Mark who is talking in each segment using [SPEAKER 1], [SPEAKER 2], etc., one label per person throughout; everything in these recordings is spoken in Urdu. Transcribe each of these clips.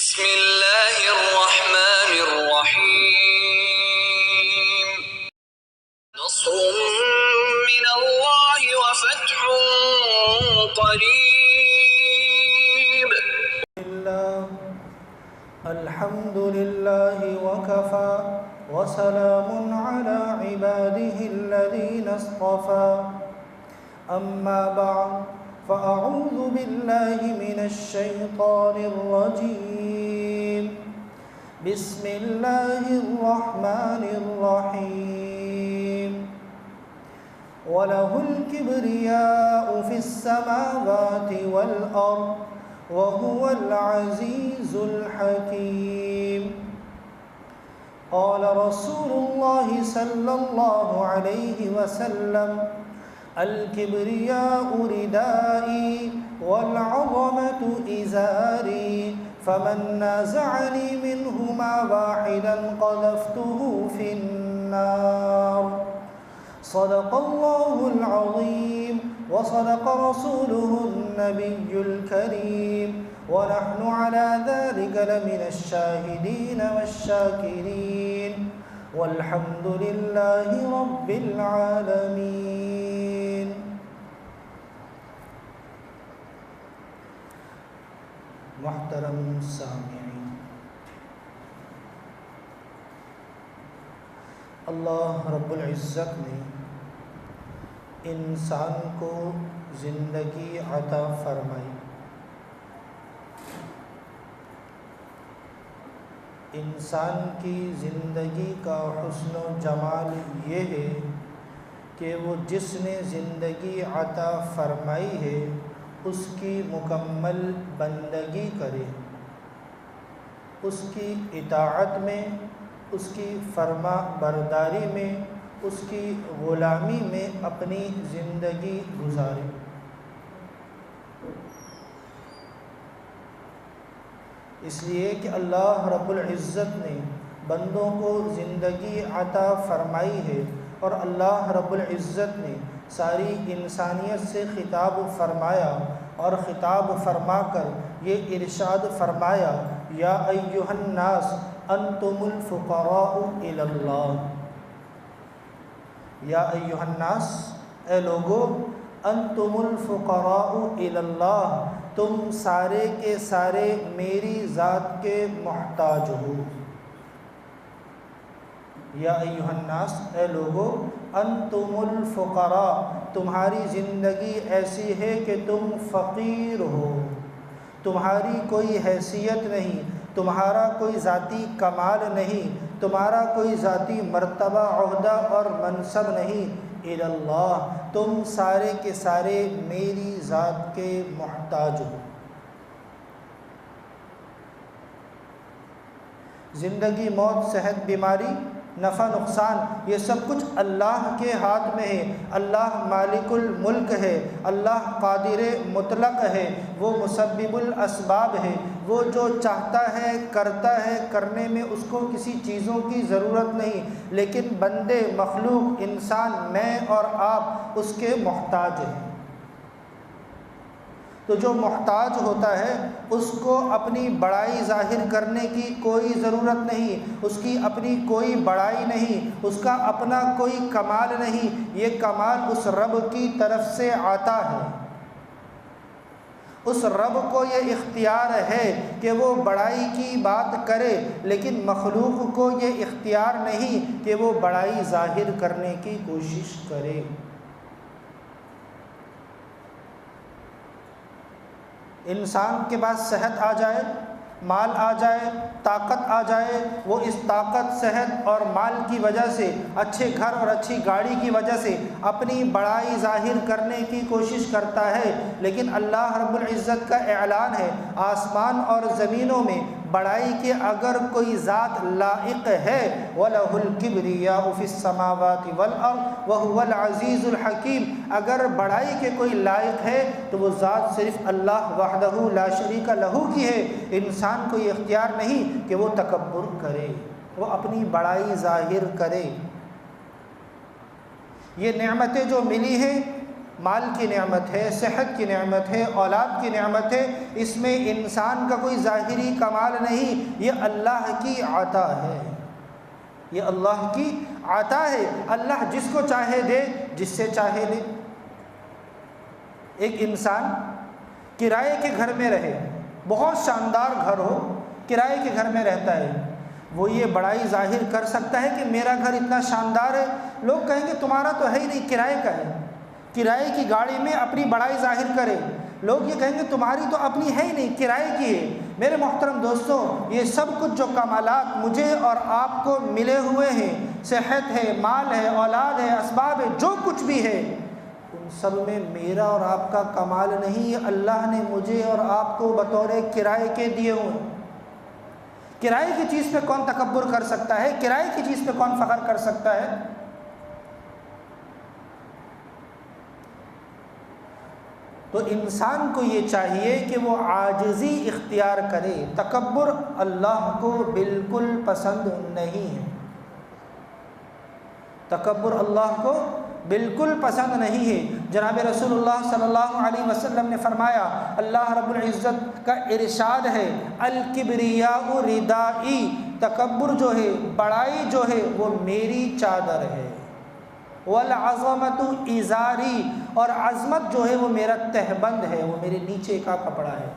[SPEAKER 1] بسم اللہ الرحمن الرحیم نصر من اللہ وفتح قریب
[SPEAKER 2] الحمد للہ وکفى وسلام علی عباده الذین اصطفى اما بعد فأعوذ بالله من الشيطان الرجيم بسم الله الرحمن الرحيم وله الكبرياء في السماوات والأرض وهو العزيز الحكيم قال رسول الله صلى الله عليه وسلم الكبرياء ردائي والعظمة إزاري فمن نازعني منهما واحدا قذفته في النار صدق الله العظيم وصدق رسوله النبي الكريم ونحن على ذلك لمن الشاهدين والشاكرين والحمد لله رب العالمين. محترم سامعین، اللہ رب العزت نے انسان کو زندگی عطا فرمائی. انسان کی زندگی کا حسن و جمال یہ ہے کہ وہ جس نے زندگی عطا فرمائی ہے اس کی مکمل بندگی کرے، اس کی اطاعت میں، اس کی فرما برداری میں، اس کی غلامی میں اپنی زندگی گزارے. اس لیے کہ اللہ رب العزت نے بندوں کو زندگی عطا فرمائی ہے، اور اللہ رب العزت نے ساری انسانیت سے خطاب فرمایا، اور خطاب فرما کر یہ ارشاد فرمایا یا ایھا الناس انتم الفقراء الی اللہ. یا ایھا الناس، اے لوگو، انتم الفقراء الی اللہ، تم سارے کے سارے میری ذات کے محتاج ہو. یا ایھا الناس، اے لوگو، انتم الفقراء، تمہاری زندگی ایسی ہے کہ تم فقیر ہو، تمہاری کوئی حیثیت نہیں، تمہارا کوئی ذاتی کمال نہیں، تمہارا کوئی ذاتی مرتبہ، عہدہ اور منصب نہیں. الی اللہ، تم سارے کے سارے میری ذات کے محتاج ہو. زندگی، موت، صحت، بیماری، نفع نقصان، یہ سب کچھ اللہ کے ہاتھ میں ہے. اللہ مالک الملک ہے، اللہ قادر مطلق ہے، وہ مسبب الاسباب ہے. وہ جو چاہتا ہے کرتا ہے، کرنے میں اس کو کسی چیزوں کی ضرورت نہیں، لیکن بندے، مخلوق، انسان، میں اور آپ اس کے محتاج ہیں. تو جو محتاج ہوتا ہے اس کو اپنی بڑائی ظاہر کرنے کی کوئی ضرورت نہیں، اس کی اپنی کوئی بڑائی نہیں، اس کا اپنا کوئی کمال نہیں. یہ کمال اس رب کی طرف سے آتا ہے. اس رب کو یہ اختیار ہے کہ وہ بڑائی کی بات کرے، لیکن مخلوق کو یہ اختیار نہیں کہ وہ بڑائی ظاہر کرنے کی کوشش کرے. انسان کے پاس صحت آ جائے، مال آ جائے، طاقت آ جائے، وہ اس طاقت، صحت اور مال کی وجہ سے، اچھے گھر اور اچھی گاڑی کی وجہ سے اپنی بڑائی ظاہر کرنے کی کوشش کرتا ہے. لیکن اللہ رب العزت کا اعلان ہے، آسمان اور زمینوں میں بڑائی کے اگر کوئی ذات لائق ہے، وَلَهُ الْكِبْرِيَاءُ فِي السَّمَاوَاتِ وَالْأَرْضِ وَهُوَ الْعَزِيزُ الْحَكِيمُ. اگر بڑائی کے کوئی لائق ہے تو وہ ذات صرف اللہ وحدہ لا شریک لہ کی ہے. انسان کو یہ اختیار نہیں کہ وہ تکبر کرے، وہ اپنی بڑائی ظاہر کرے. یہ نعمتیں جو ملی ہیں مال کی نعمت ہے، صحت کی نعمت ہے، اولاد کی نعمت ہے، اس میں انسان کا کوئی ظاہری کمال نہیں، یہ اللہ کی عطا ہے، یہ اللہ کی عطا ہے۔ اللہ جس کو چاہے دے، جس سے چاہے لے۔ ایک انسان کرائے کے گھر میں رہے، بہت شاندار گھر ہو، کرائے کے گھر میں رہتا ہے، وہ یہ بڑائی ظاہر کر سکتا ہے کہ میرا گھر اتنا شاندار ہے؟ لوگ کہیں گے تمہارا تو ہے ہی نہیں، کرائے کا ہے۔ کرائے کی گاڑی میں اپنی بڑائی ظاہر کرے، لوگ یہ کہیں گے تمہاری تو اپنی ہے ہی نہیں، کرائے کی ہے۔ میرے محترم دوستوں، یہ سب کچھ جو کمالات مجھے اور آپ کو ملے ہوئے ہیں، صحت ہے، مال ہے، اولاد ہے، اسباب ہے، جو کچھ بھی ہے، ان سب میں میرا اور آپ کا کمال نہیں، یہ اللہ نے مجھے اور آپ کو بطور کرائے کے دیے ہوئے۔ کرائے کی چیز پہ کون تکبر کر سکتا ہے؟ کرائے کی چیز پہ کون فخر کر سکتا ہے؟ تو انسان کو یہ چاہیے کہ وہ عاجزی اختیار کرے۔ تکبر اللہ کو بالکل پسند نہیں ہے، تکبر اللہ کو بالکل پسند نہیں ہے۔ جناب رسول اللہ صلی اللہ علیہ وسلم نے فرمایا، اللہ رب العزت کا ارشاد ہے، الکبریاء ردائی، تکبر جو ہے، بڑائی جو ہے، وہ میری چادر ہے، والعظمت ازاری، اور عظمت جو ہے وہ میرا تہبند ہے، وہ میرے نیچے کا کپڑا ہے۔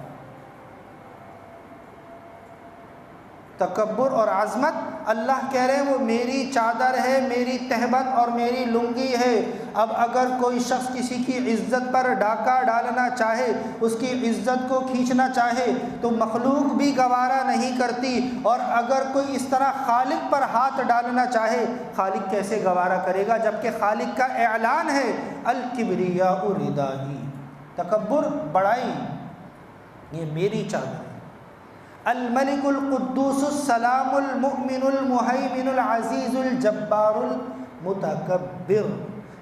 [SPEAKER 2] تکبر اور عظمت اللہ کہہ رہے ہیں وہ میری چادر ہے، میری تہبند اور میری لنگی ہے۔ اب اگر کوئی شخص کسی کی عزت پر ڈاکہ ڈالنا چاہے، اس کی عزت کو کھینچنا چاہے، تو مخلوق بھی گوارا نہیں کرتی، اور اگر کوئی اس طرح خالق پر ہاتھ ڈالنا چاہے، خالق کیسے گوارا کرے گا، جبکہ خالق کا اعلان ہے، الکبریاء ردائی، تکبر، بڑائی، یہ میری چادر ہے۔ الملک القدوس السلام المؤمن المہیمن العزیز الجبار المتکبر۔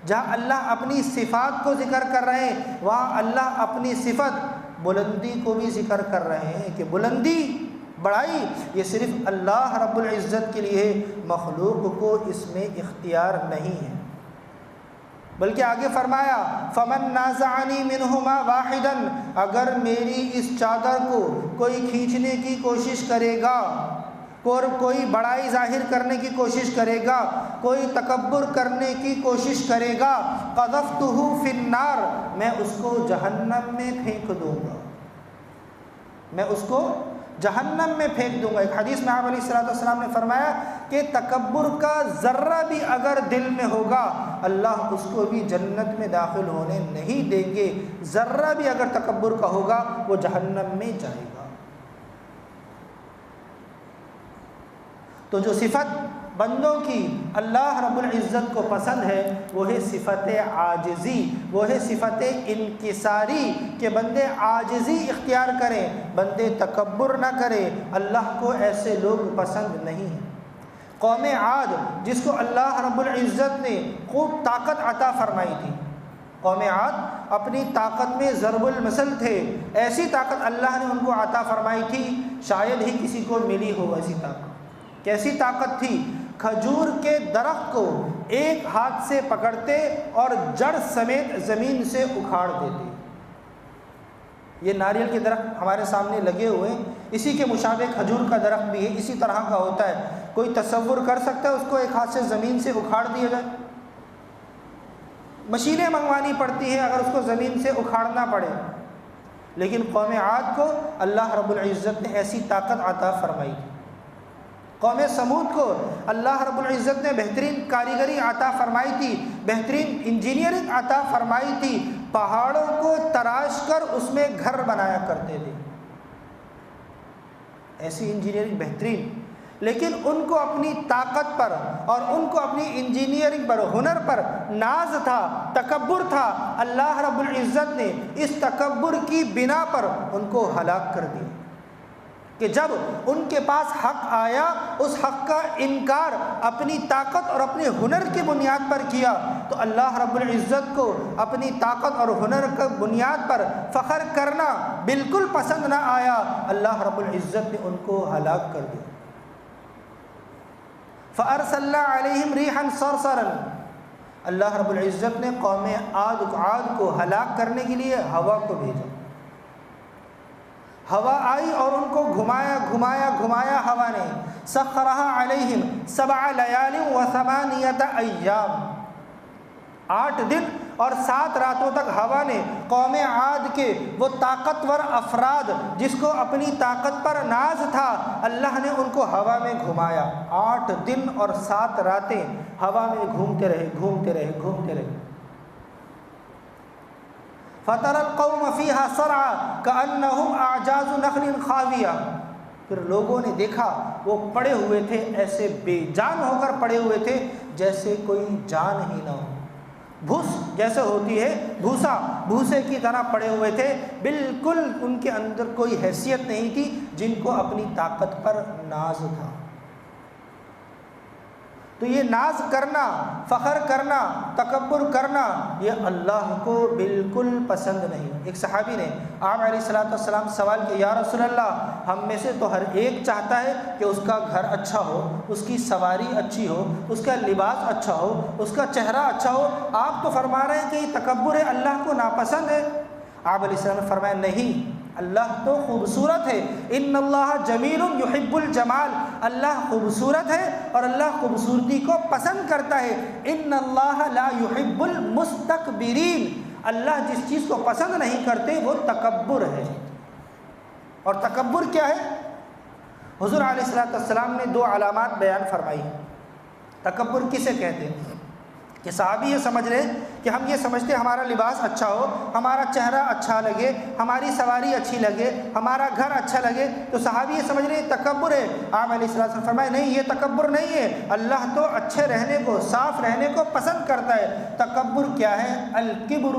[SPEAKER 2] جہاں اللہ اپنی صفات کو ذکر کر رہے ہیں، وہاں اللہ اپنی صفت بلندی کو بھی ذکر کر رہے ہیں کہ بلندی، بڑائی یہ صرف اللہ رب العزت کے لیے، مخلوق کو اس میں اختیار نہیں ہے۔ بلکہ آگے فرمایا، فمن نازعنی منہما واحدا، اگر میری اس چادر کو کوئی کھینچنے کی کوشش کرے گا، اور کوئی بڑائی ظاہر کرنے کی کوشش کرے گا، کوئی تکبر کرنے کی کوشش کرے گا، قذفتہ فی النار، میں اس کو جہنم میں پھینک دوں گا، میں اس کو جہنم میں پھینک دوں گا۔ ایک حدیث میں آپ علیہ الصلوۃ والسلام نے فرمایا کہ تکبر کا ذرہ بھی اگر دل میں ہوگا، اللہ اس کو بھی جنت میں داخل ہونے نہیں دیں گے۔ ذرہ بھی اگر تکبر کا ہوگا، وہ جہنم میں جائے گا۔ تو جو صفت بندوں کی اللہ رب العزت کو پسند ہے، وہ ہے صفت عاجزی، وہ ہے صفت انکساری، کہ بندے عاجزی اختیار کریں، بندے تکبر نہ کریں۔ اللہ کو ایسے لوگ پسند نہیں ہیں۔ قوم عاد، جس کو اللہ رب العزت نے خوب طاقت عطا فرمائی تھی، قوم عاد اپنی طاقت میں ضرب المثل تھے، ایسی طاقت اللہ نے ان کو عطا فرمائی تھی، شاید ہی کسی کو ملی ہو ایسی طاقت۔ کیسی طاقت تھی؟ کھجور کے درخت کو ایک ہاتھ سے پکڑتے اور جڑ سمیت زمین سے اکھاڑ دیتے۔ یہ ناریل کے درخت ہمارے سامنے لگے ہوئے، اسی کے مشابہ کھجور کا درخت بھی ہے، اسی طرح کا ہوتا ہے۔ کوئی تصور کر سکتا ہے اس کو ایک ہاتھ سے زمین سے اکھاڑ دیا جائے؟ مشینیں منگوانی پڑتی ہیں اگر اس کو زمین سے اکھاڑنا پڑے۔ لیکن قوم عاد کو اللہ رب العزت نے ایسی طاقت عطا فرمائی تھی۔ قوم سمود کو اللہ رب العزت نے بہترین کاریگری عطا فرمائی تھی، بہترین انجینئرنگ عطا فرمائی تھی، پہاڑوں کو تراش کر اس میں گھر بنایا کرتے تھے، ایسی انجینئرنگ بہترین۔ لیکن ان کو اپنی طاقت پر اور ان کو اپنی انجینئرنگ پر، ہنر پر ناز تھا، تکبر تھا۔ اللہ رب العزت نے اس تکبر کی بنا پر ان کو ہلاک کر دیا کہ جب ان کے پاس حق آیا، اس حق کا انکار اپنی طاقت اور اپنے ہنر کی بنیاد پر کیا، تو اللہ رب العزت کو اپنی طاقت اور ہنر کی بنیاد پر فخر کرنا بالکل پسند نہ آیا۔ اللہ رب العزت نے ان کو ہلاک کر دیا۔ فَأَرْسَلْنَا عَلَيْهِمْ رِيحًا صَرْصَرًا، اللہ رب العزت نے قوم عاد کو ہلاک کرنے کے لیے ہوا کو بھیجا. ہوا آئی اور ان کو گھمایا ہوا نے. سخرها علیہم 7 لیال و 8 ایام، 8 دن اور 7 راتوں تک ہوا نے قوم عاد کے وہ طاقتور افراد جس کو اپنی طاقت پر ناز تھا، اللہ نے ان کو ہوا میں گھمایا. 8 دن اور 7 راتیں ہوا میں گھومتے رہے. فَتَرَى الْقَوْمَ فِيهَا صَرْعَىٰ كَأَنَّهُمْ أَعْجَازُ نَخْلٍ خَاوِيَةٍ، پھر لوگوں نے دیکھا وہ پڑے ہوئے تھے، ایسے بے جان ہو کر پڑے ہوئے تھے جیسے کوئی جان ہی نہ ہو. بھوس جیسے ہوتی ہے، بھوسے کی طرح پڑے ہوئے تھے، بالکل ان کے اندر کوئی حیثیت نہیں تھی جن کو اپنی طاقت پر ناز تھا. تو یہ ناز کرنا، فخر کرنا، تکبر کرنا یہ اللہ کو بالکل پسند نہیں. ایک صحابی نے آپ علیہ السلام سوال کیا، یا رسول اللہ، ہم میں سے تو ہر ایک چاہتا ہے کہ اس کا گھر اچھا ہو، اس کی سواری اچھی ہو، اس کا لباس اچھا ہو، اس کا چہرہ اچھا ہو، آپ تو فرما رہے ہیں کہ یہ تکبر ہے، اللہ کو ناپسند ہے. آپ علیہ السلام نے فرمایا نہیں، اللہ تو خوبصورت ہے. ان اللہ جمیل یحب الجمال، اللہ خوبصورت ہے اور اللہ خوبصورتی کو پسند کرتا ہے. ان اللہ لا یحب المستکبرین، اللہ جس چیز کو پسند نہیں کرتے وہ تکبر ہے. اور تکبر کیا ہے؟ حضور علیہ السلام نے 2 علامات بیان فرمائی. تکبر کسے کہتے ہیں؟ کہ صحابی یہ سمجھ رہے کہ ہم یہ سمجھتے ہمارا لباس اچھا ہو، ہمارا چہرہ اچھا لگے، ہماری سواری اچھی لگے، ہمارا گھر اچھا لگے، تو صحابی یہ سمجھ رہے تکبر ہے. آپ علیہ السلام نے فرمایا نہیں، یہ تکبر نہیں ہے، اللہ تو اچھے رہنے کو، صاف رہنے کو پسند کرتا ہے. تکبر کیا ہے؟ الکبر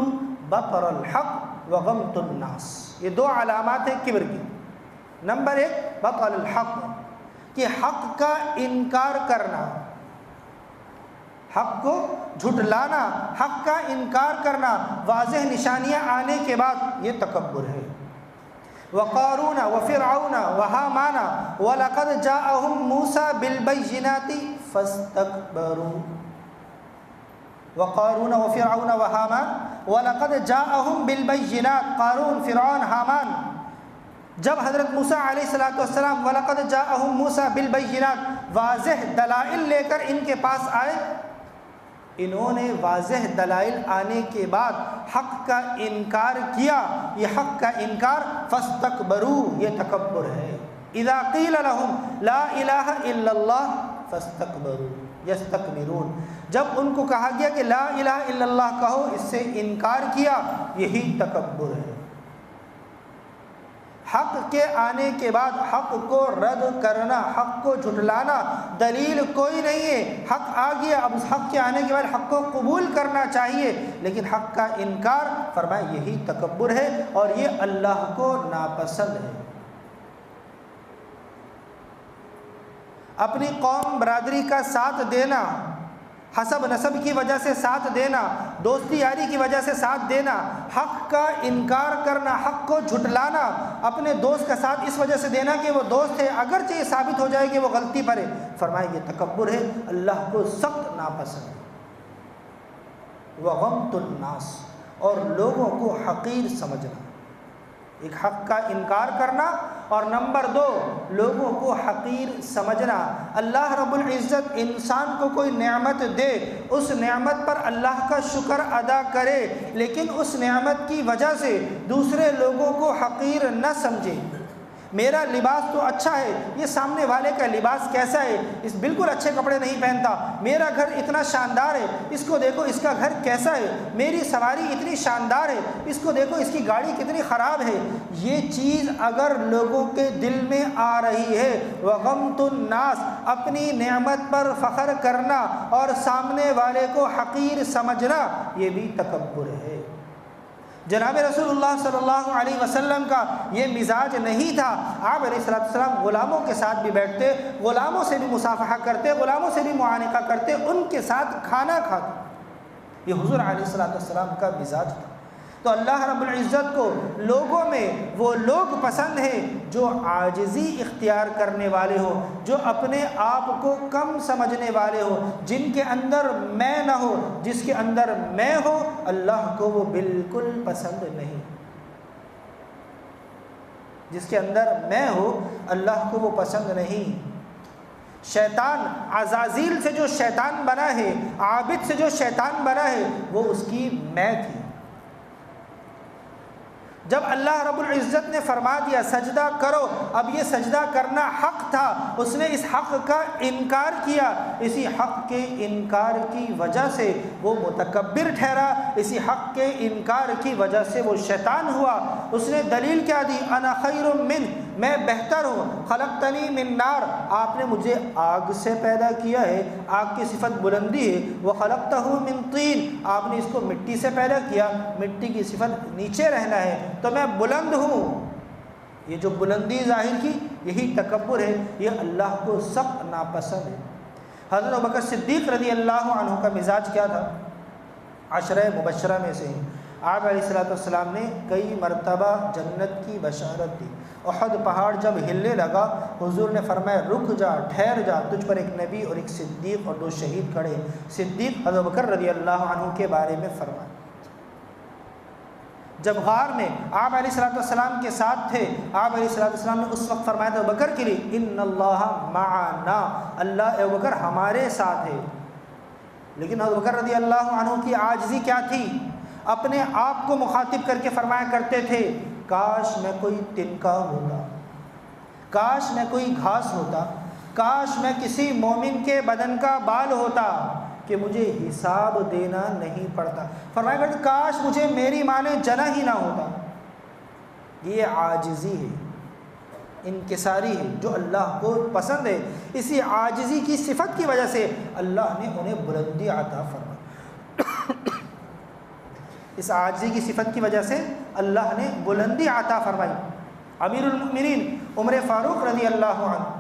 [SPEAKER 2] بطر الحق وغمط الناس. یہ 2 علامات ہیں کبر کی. نمبر 1 بطر الحق، کہ حق کا انکار کرنا، حق کو جھٹلانا، حق کا انکار کرنا، واضح نشانیاں آنے کے بعد یہ تکبر ہے. وقارون وفرعون وہامان ولقد جاءهم موسى بالبينات فاستكبروا. وقارون وفرعون وہامان ولقد جاءهم بالبينات، قارون، فرعون، حامان جب حضرت موسیٰ علیہ السلام ولقد جاءهم موسى بالبينات واضح دلائل لے کر ان کے پاس آئے، انہوں نے واضح دلائل آنے کے بعد حق کا انکار کیا. یہ حق کا انکار فاستکبروا، یہ تکبر ہے. اذا قیل لهم لا الہ الا اللہ فاستکبروا یستکبرون، جب ان کو کہا گیا کہ لا الہ الا اللہ کہو، اس سے انکار کیا، یہی تکبر ہے. حق کے آنے کے بعد حق کو رد کرنا، حق کو جھٹلانا، دلیل کوئی نہیں ہے، حق آ گیا، اب اس حق کے آنے کے بعد حق کو قبول کرنا چاہیے، لیکن حق کا انکار، فرمایا یہی تکبر ہے اور یہ اللہ کو ناپسند ہے. اپنی قوم برادری کا ساتھ دینا، حسب نسب کی وجہ سے ساتھ دینا، دوستی یاری کی وجہ سے ساتھ دینا، حق کا انکار کرنا، حق کو جھٹلانا، اپنے دوست کا ساتھ اس وجہ سے دینا کہ وہ دوست ہے اگرچہ یہ ثابت ہو جائے کہ وہ غلطی پر ہے، فرمایا یہ تکبر ہے، اللہ کو سخت ناپسند ہے. وغمط الناس، اور لوگوں کو حقیر سمجھنا، ایک حق کا انکار کرنا، اور نمبر 2 لوگوں کو حقیر سمجھنا. اللہ رب العزت انسان کو کوئی نعمت دے، اس نعمت پر اللہ کا شکر ادا کرے، لیکن اس نعمت کی وجہ سے دوسرے لوگوں کو حقیر نہ سمجھے. میرا لباس تو اچھا ہے، یہ سامنے والے کا لباس کیسا ہے، اس بالکل اچھے کپڑے نہیں پہنتا. میرا گھر اتنا شاندار ہے، اس کو دیکھو اس کا گھر کیسا ہے. میری سواری اتنی شاندار ہے، اس کو دیکھو اس کی گاڑی کتنی خراب ہے. یہ چیز اگر لوگوں کے دل میں آ رہی ہے، وغمط الناس، اپنی نعمت پر فخر کرنا اور سامنے والے کو حقیر سمجھنا، یہ بھی تکبر ہے. جناب رسول اللہ صلی اللہ علیہ وسلم کا یہ مزاج نہیں تھا. آپ علیہ السلام غلاموں کے ساتھ بھی بیٹھتے، غلاموں سے بھی مصافحہ کرتے، غلاموں سے بھی معانقہ کرتے، ان کے ساتھ کھانا کھاتے. یہ حضور علیہ السلام کا مزاج تھا. تو اللہ رب العزت کو لوگوں میں وہ لوگ پسند ہیں جو عاجزی اختیار کرنے والے ہو، جو اپنے آپ کو کم سمجھنے والے ہو، جن کے اندر میں نہ ہو، جس کے اندر میں ہو، اللہ کو وہ بالکل پسند نہیں۔ جس کے اندر میں ہو اللہ کو وہ پسند نہیں۔ شیطان عزازیل سے جو شیطان بنا ہے، عابد سے جو شیطان بنا ہے، وہ اس کی میں تھی۔ جب اللہ رب العزت نے فرما دیا سجدہ کرو، اب یہ سجدہ کرنا حق تھا، اس نے اس حق کا انکار کیا، اسی حق کے انکار کی وجہ سے وہ متکبر ٹھہرا، اسی حق کے انکار کی وجہ سے وہ شیطان ہوا۔ اس نے دلیل کیا دی؟ انا خیر من، میں بہتر ہوں، خلقتنی من نار، آپ نے مجھے آگ سے پیدا کیا ہے، آگ کی صفت بلندی ہے، وخلقتہ من طین، آپ نے اس کو مٹی سے پیدا کیا، مٹی کی صفت نیچے رہنا ہے، تو میں بلند ہوں۔ یہ جو بلندی ظاہر کی یہی تکبر ہے، یہ اللہ کو سخت ناپسند ہے۔ حضرت ابوبکر صدیق رضی اللہ عنہ کا مزاج کیا تھا؟ عشرہ مبشرہ میں سے ہیں۔ آپ علیہ السلام نے کئی مرتبہ جنت کی بشارت دی۔ احد پہاڑ جب ہلنے لگا، حضور نے فرمایا رک جا، ٹھہر جا، تجھ پر ایک نبی اور ایک صدیق اور 2 شہید کھڑے۔ صدیق حضرت ابوبکر رضی اللہ عنہ کے بارے میں فرمایا۔ جب غار میں آپ علیہ السلام کے ساتھ تھے، آپ علیہ السلام نے اس وقت فرمایا تھا ابوبکر کے لیے ان اللہ معنا، اللہ ابوبکر ہمارے ساتھ ہے۔ لیکن ابوبکر رضی اللہ عنہ کی عاجزی کیا تھی؟ اپنے آپ کو مخاطب کر کے فرمایا کرتے تھے کاش میں کوئی تنکا ہوتا، کاش میں کوئی گھاس ہوتا، کاش میں کسی مومن کے بدن کا بال ہوتا کہ مجھے حساب دینا نہیں پڑتا۔ فرمایا کرتے کاش مجھے میری ماں نے جنا ہی نہ ہوتا۔ یہ عاجزی ہے، انکساری ہے، جو اللہ کو پسند ہے۔ اسی عاجزی کی صفت کی وجہ سے اللہ نے انہیں بلندی عطا فرمائی۔ اس عاجزی کی صفت کی وجہ سے اللہ نے بلندی عطا فرمائی۔ امیر المؤمنین عمر فاروق رضی اللہ عنہ،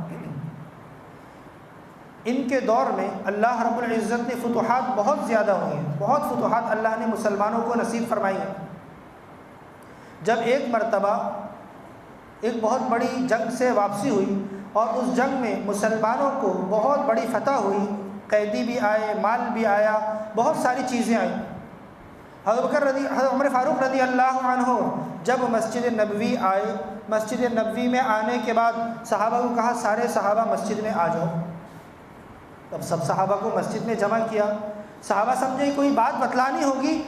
[SPEAKER 2] ان کے دور میں اللہ رب العزت نے فتوحات بہت زیادہ ہوئی ہیں، بہت فتوحات اللہ نے مسلمانوں کو نصیب فرمائی ہیں۔ جب ایک مرتبہ ایک بہت بڑی جنگ سے واپسی ہوئی اور اس جنگ میں مسلمانوں کو بہت بڑی فتح ہوئی، قیدی بھی آئے، مال بھی آیا، بہت ساری چیزیں آئیں۔ حضرت عمر فاروق رضی اللہ عنہ جب مسجد نبوی آئے، مسجد نبوی میں آنے کے بعد صحابہ کو کہا سارے صحابہ مسجد میں آ جاؤ۔ تب سب صحابہ کو مسجد میں جمع کیا۔ صحابہ سمجھے کوئی بات بتلانی ہوگی،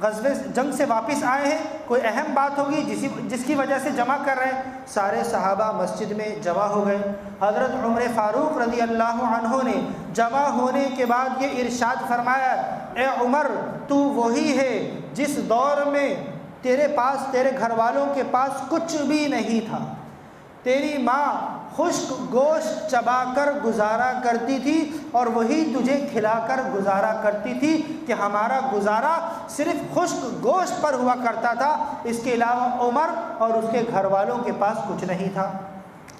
[SPEAKER 2] غزوے جنگ سے واپس آئے ہیں، کوئی اہم بات ہوگی جس کی وجہ سے جمع کر رہے ہیں۔ سارے صحابہ مسجد میں جمع ہو گئے۔ حضرت عمر فاروق رضی اللہ عنہ نے جمع ہونے کے بعد یہ ارشاد فرمایا، اے عمر تو وہی ہے جس دور میں تیرے پاس، تیرے گھر والوں کے پاس کچھ بھی نہیں تھا، تیری ماں خشک گوشت چبا کر گزارا کرتی تھی اور وہی تجھے کھلا کر گزارا کرتی تھی کہ ہمارا گزارا صرف خشک گوشت پر ہوا کرتا تھا، اس کے علاوہ عمر اور اس کے گھر والوں کے پاس کچھ نہیں تھا۔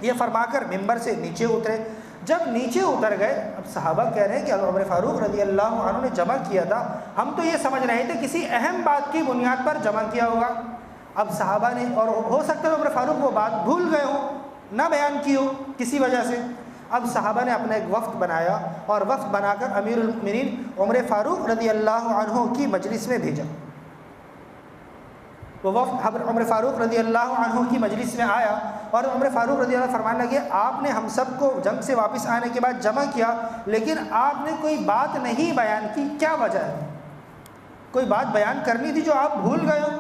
[SPEAKER 2] یہ فرما کر ممبر سے نیچے اترے۔ جب نیچے اتر گئے، اب صحابہ کہہ رہے ہیں کہ عمر فاروق رضی اللہ عنہ نے جمع کیا تھا، ہم تو یہ سمجھ رہے تھے کسی اہم بات کی بنیاد پر جمع کیا ہوگا۔ اب صحابہ نے، اور ہو سکتا ہے عمر فاروق وہ بات بھول گئے ہوں، نہ بیان کی ہو کسی وجہ سے، اب صحابہ نے اپنا ایک وفد بنایا اور وفد بنا کر امیر المؤمنین عمر فاروق رضی اللہ عنہ کی مجلس میں بھیجا۔ وہ وفد عمر فاروق رضی اللہ عنہ کی مجلس میں آیا اور عمر فاروق رضی اللہ فرمانے لگے آپ نے ہم سب کو جنگ سے واپس آنے کے بعد جمع کیا، لیکن آپ نے کوئی بات نہیں بیان کی، کیا وجہ ہے؟ کوئی بات بیان کرنی تھی جو آپ بھول گئے ہو؟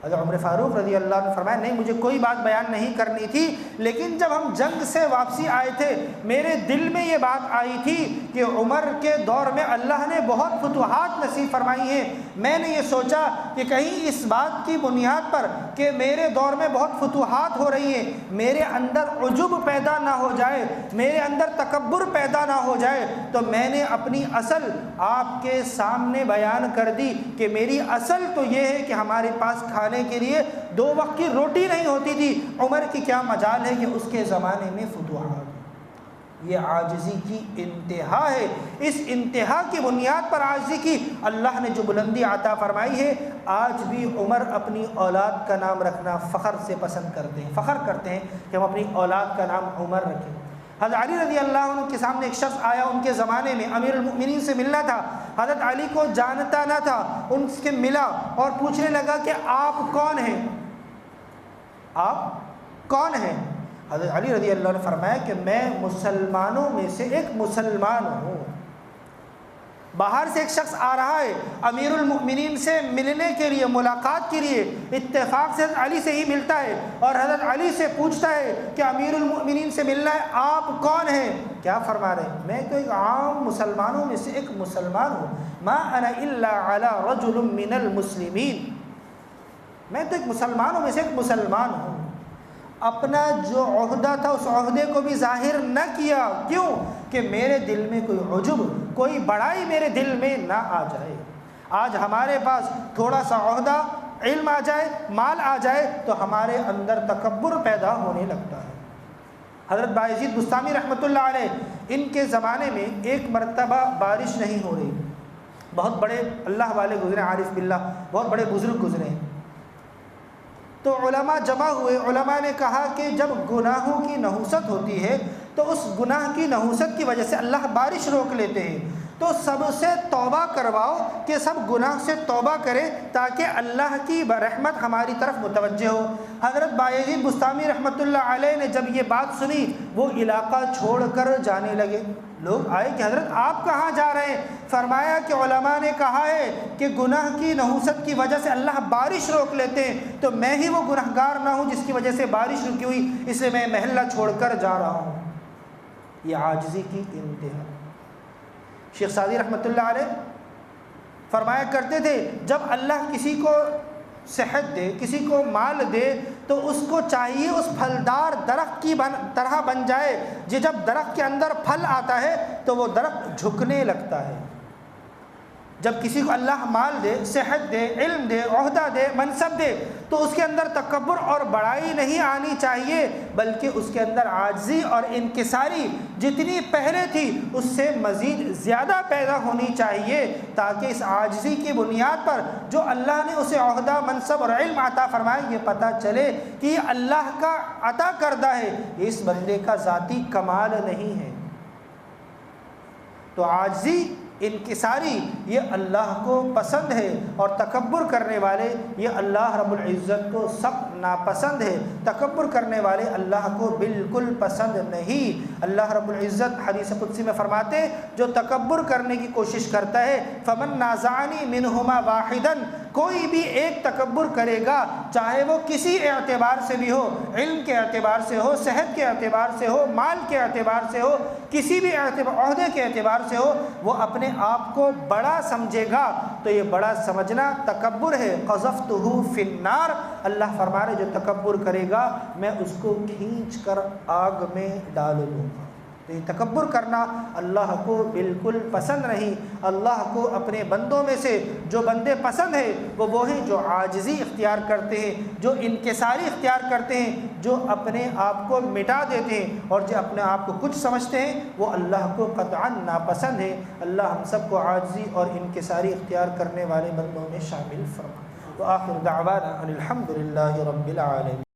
[SPEAKER 2] حضرت عمر فاروق رضی اللہ عنہ نے فرمایا نہیں، مجھے کوئی بات بیان نہیں کرنی تھی، لیکن جب ہم جنگ سے واپسی آئے تھے میرے دل میں یہ بات آئی تھی کہ عمر کے دور میں اللہ نے بہت فتوحات نصیب فرمائی ہیں، میں نے یہ سوچا کہ کہیں اس بات کی بنیاد پر کہ میرے دور میں بہت فتوحات ہو رہی ہیں میرے اندر عجب پیدا نہ ہو جائے، میرے اندر تکبر پیدا نہ ہو جائے، تو میں نے اپنی اصل آپ کے سامنے بیان کر دی کہ میری اصل تو یہ ہے کہ ہمارے پاس کھانے کے لیے 2 وقت کی روٹی نہیں ہوتی تھی۔ عمر کی کیا مجال ہے کہ اس کے زمانے میں فتوحات۔ یہ عاجزی کی انتہا ہے۔ اس انتہا کی بنیاد پر عاجزی کی اللہ نے جو بلندی عطا فرمائی ہے، آج بھی عمر اپنی اولاد کا نام رکھنا فخر سے پسند کرتے ہیں، فخر کرتے ہیں کہ ہم اپنی اولاد کا نام عمر رکھیں۔ حضرت علی رضی اللہ عنہ کے سامنے ایک شخص آیا، ان کے زمانے میں امیر المؤمنین سے ملنا تھا، حضرت علی کو جانتا نہ تھا، ان سے ملا اور پوچھنے لگا کہ آپ کون ہیں، آپ کون ہیں؟ حضرت علی رضی اللہ عنہ نے فرمایا کہ میں مسلمانوں میں سے ایک مسلمان ہوں۔ باہر سے ایک شخص آ رہا ہے امیر المؤمنین سے ملنے کے لیے، ملاقات کے لیے، اتفاق سے حضرت علی سے ہی ملتا ہے اور حضرت علی سے پوچھتا ہے کہ امیر المؤمنین سے ملنا ہے، آپ کون ہیں؟ کیا فرما رہے ہیں؟ میں تو ایک عام مسلمانوں میں سے ایک مسلمان ہوں، ما انا الا علی رجل من المسلمین، میں تو ایک مسلمانوں میں سے ایک مسلمان ہوں۔ اپنا جو عہدہ تھا اس عہدے کو بھی ظاہر نہ کیا، کیوں؟ کہ میرے دل میں کوئی عجب، کوئی بڑائی میرے دل میں نہ آ جائے۔ آج ہمارے پاس تھوڑا سا عہدہ، علم آ جائے، مال آ جائے تو ہمارے اندر تکبر پیدا ہونے لگتا ہے۔ حضرت بایزید بستامی رحمۃ اللہ علیہ، ان کے زمانے میں ایک مرتبہ بارش نہیں ہو رہی، بہت بڑے اللہ والے گزرے، عارف باللہ، بہت بڑے بزرگ گزرے، تو علماء جمع ہوئے۔ علماء نے کہا کہ جب گناہوں کی نحوست ہوتی ہے تو اس گناہ کی نحوست کی وجہ سے اللہ بارش روک لیتے ہیں، تو سب سے توبہ کرواؤ کہ سب گناہ سے توبہ کریں تاکہ اللہ کی رحمت ہماری طرف متوجہ ہو۔ حضرت بایزید بستامی رحمۃ اللہ علیہ نے جب یہ بات سنی، وہ علاقہ چھوڑ کر جانے لگے۔ لوگ آئے کہ حضرت آپ کہاں جا رہے ہیں؟ فرمایا کہ علماء نے کہا ہے کہ گناہ کی نحوست کی وجہ سے اللہ بارش روک لیتے ہیں، تو میں ہی وہ گنہگار نہ ہوں جس کی وجہ سے بارش رکی ہوئی، اس لیے میں محلہ چھوڑ کر جا رہا ہوں۔ یہ عاجزی کی انتہا۔ شیخ سعدی رحمۃ اللہ علیہ فرمایا کرتے تھے جب اللہ کسی کو صحت دے، کسی کو مال دے، تو اس کو چاہیے اس پھلدار درخت کی طرح بن جائے، جب درخت کے اندر پھل آتا ہے تو وہ درخت جھکنے لگتا ہے۔ جب کسی کو اللہ مال دے، صحت دے، علم دے، عہدہ دے، منصب دے، تو اس کے اندر تکبر اور بڑائی نہیں آنی چاہیے، بلکہ اس کے اندر عاجزی اور انکساری جتنی پہلے تھی اس سے مزید زیادہ پیدا ہونی چاہیے، تاکہ اس عاجزی کی بنیاد پر جو اللہ نے اسے عہدہ، منصب اور علم عطا فرمائے، یہ پتہ چلے کہ یہ اللہ کا عطا کردہ ہے، یہ اس بندے کا ذاتی کمال نہیں ہے۔ تو عاجزی، انکساری یہ اللہ کو پسند ہے، اور تکبر کرنے والے یہ اللہ رب العزت کو سخت ناپسند ہے۔ تکبر کرنے والے اللہ کو بالکل پسند نہیں۔ اللہ رب العزت حدیث قدسی میں فرماتے جو تکبر کرنے کی کوشش کرتا ہے، فمن نازعنی منہما واحدا، کوئی بھی ایک تکبر کرے گا، چاہے وہ کسی اعتبار سے بھی ہو، علم کے اعتبار سے ہو، صحت کے اعتبار سے ہو، مال کے اعتبار سے ہو، کسی بھی عہدے کے اعتبار سے ہو، وہ اپنے آپ کو بڑا سمجھے گا تو یہ بڑا سمجھنا تکبر ہے۔ قذفتہ فی النار، اللہ فرما رہے جو تکبر کرے گا میں اس کو کھینچ کر آگ میں ڈال دوں گا۔ تو یہ تکبر کرنا اللہ کو بالکل پسند نہیں۔ اللہ کو اپنے بندوں میں سے جو بندے پسند ہیں وہ ہیں جو عاجزی اختیار کرتے ہیں، جو انکساری اختیار کرتے ہیں، جو اپنے آپ کو مٹا دیتے ہیں، اور جو اپنے آپ کو کچھ سمجھتے ہیں وہ اللہ کو قطعاً ناپسند ہے۔ اللہ ہم سب کو عاجزی اور انکساری اختیار کرنے والے بندوں میں شامل فرما۔ وآخر دعوانا ان الحمد للہ رب العالمین۔